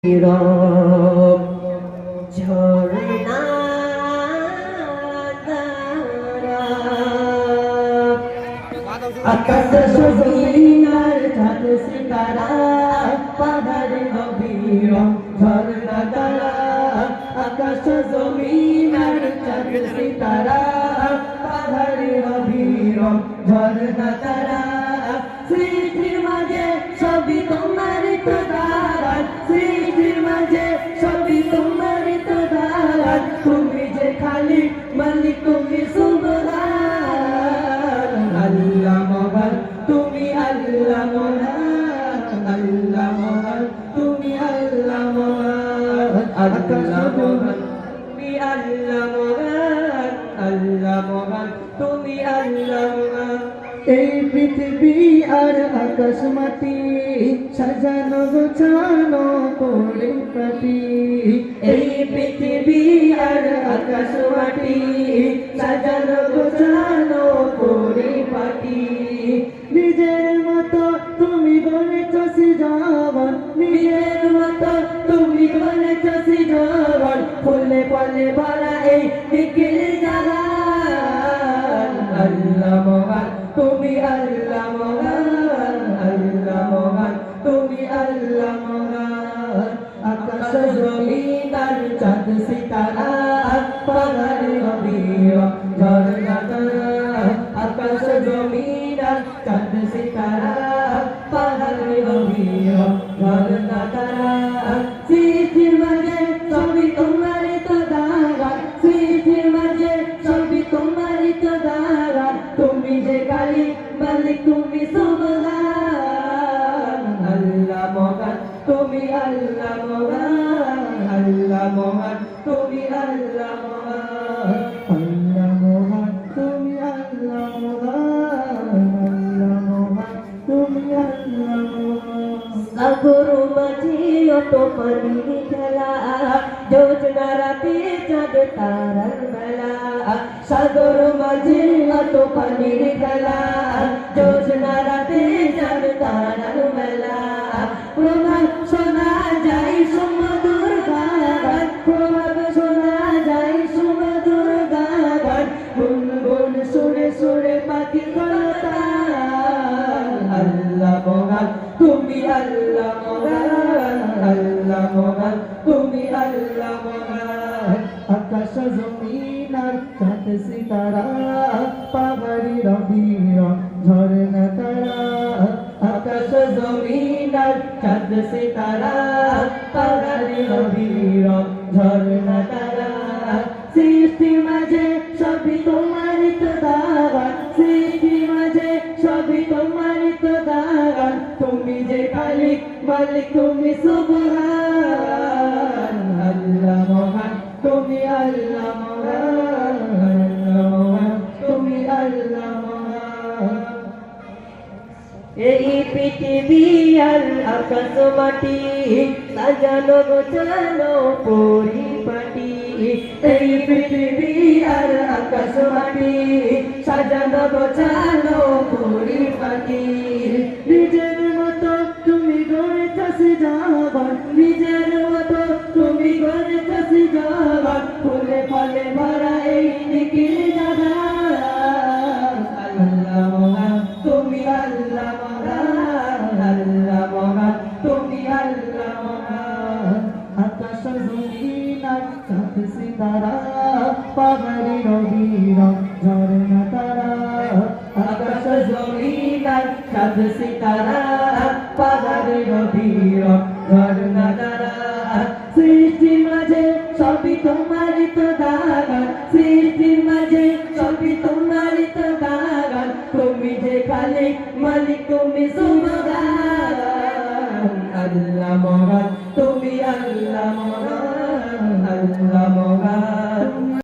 নীরব ঝরনা আকাশ জমিনার চাঁদ সিতারা পাহাড়ে গভীর ঝরনা তারা আকাশ জমিনার চাঁদ সিতারা পাহাড়ে গভীর ঝরনা তারা সৃষ্টির মাঝে সবই তোমার তো দারাত সৃষ্টির মাঝে সবই তোমার তো দারাত তুমি যে খালি মালিক তুমি সুবহান আল্লাহ মহান তুমি আল্লাহ মহান আল্লাহ মহান তুমি আল্লাহ মহান আল্লাহ মহান তুমি আল্লাহ মহান আল্লাহ মহান তুমি আল্লাহ মহান এই পৃথিবী আর আকাশ মাটি সাজানো গোছানো পরিপাটি এই পৃথিবী আর আকাশ মাটি সাজানো গোছানো পরিপাটি নিজের মতো তুমি গড়েছ সৃজন নিজের মতো তুমি গড়েছ সৃজন ফুলে ফলে ভরা এই নিখিল জাহান আল্লাহ মহান তুমি আল্লাহ মহান আল্লাহ মহান তুমি আল্লাহ মহান আকাশ জমিন আর চাঁদ সিতারা পাহাড়ে গভীর ঝরনা তারা আকাশ জমিন আর চাঁদ সিতারা পাহাড়ে গভীর ঝরনা তারা সৃষ্টির মাঝে সবই তোমার তো দারাত সৃষ্টির মাঝে সবই তোমার তো দারাত তুমি যে খালি মালিক তুমি সুবহান আল্লাহ মহান তুমি আল্লাহ মহান আল্লাহ মহান তুমি আল্লাহ মহান আল্লাহ মহান তুমি আল্লাহ মহান আল্লাহ মহান তুমি আল্লাহ মহান সাগর মাঝে অত পানির খেলা যোজনা রাতে চাঁদ তারার মেলা সাগর মাঝে অত পানির খেলা যোজনা রাতে চাঁদ তারার মেলা প্রভাব শোনা যায় সুমধুর গান প্রভাব শোনা যায় সুমধুর গান গুনগুন সুরে সুরে পাখি কলতান আল্লাহ মহান তুমি আল্লাহ মহান আল্লাহ মহান তুমি আল্লাহ মহান আকাশ জমিন আর চাঁদ সিতারা পাহাড়ি গভীর ঝরনা তারা আকাশ জমিন আর চাঁদ সিতারা পাহাড়ি গভীর ঝরনা তারা সৃষ্টির মাঝে সবই তোমার তো দারাত সৃষ্টির মাঝে সবই তোমার তো দারাত তুমি যে খালিক মালিক তুমি সুবহান আল্লাহ মহান তুমি আল্লাহ মহান আল্লাহ মহান তুমি আল্লাহ মহান এই পৃথিবী আর আকাশ মাটি সাজানো গোছানো পরিপাটি এই পৃথিবী আর আকাশ মাটি সাজানো গোছানো পরিপাটি নিজের মতো তুমি গড়েছ সৃজন নিজের মতো তুমি গড়েছ সৃজন ফুলে ফলে ভরা এই নিখিল জাহান আল্লাহ মহান তুমি আল্লাহ মহান আল্লাহ মহান তুমি আল্লাহ মহান আকাশ জমিন আর চাঁদ সিতারা পাহাড়ে গভীর ঝরনা তারা আকাশ জমিন আর চাঁদ সিতারা পাহাড়ে গভীর ঝরনা তারা সৃষ্টির মাঝে সবই তোমার তো দারাত সৃষ্টির মাঝে সবই তোমার তো দারাত তুমি যে খালিক মালিক তুমি সুবহান আল্লাহ মহান তুমি আল্লাহ মহান আল্লাহ মহান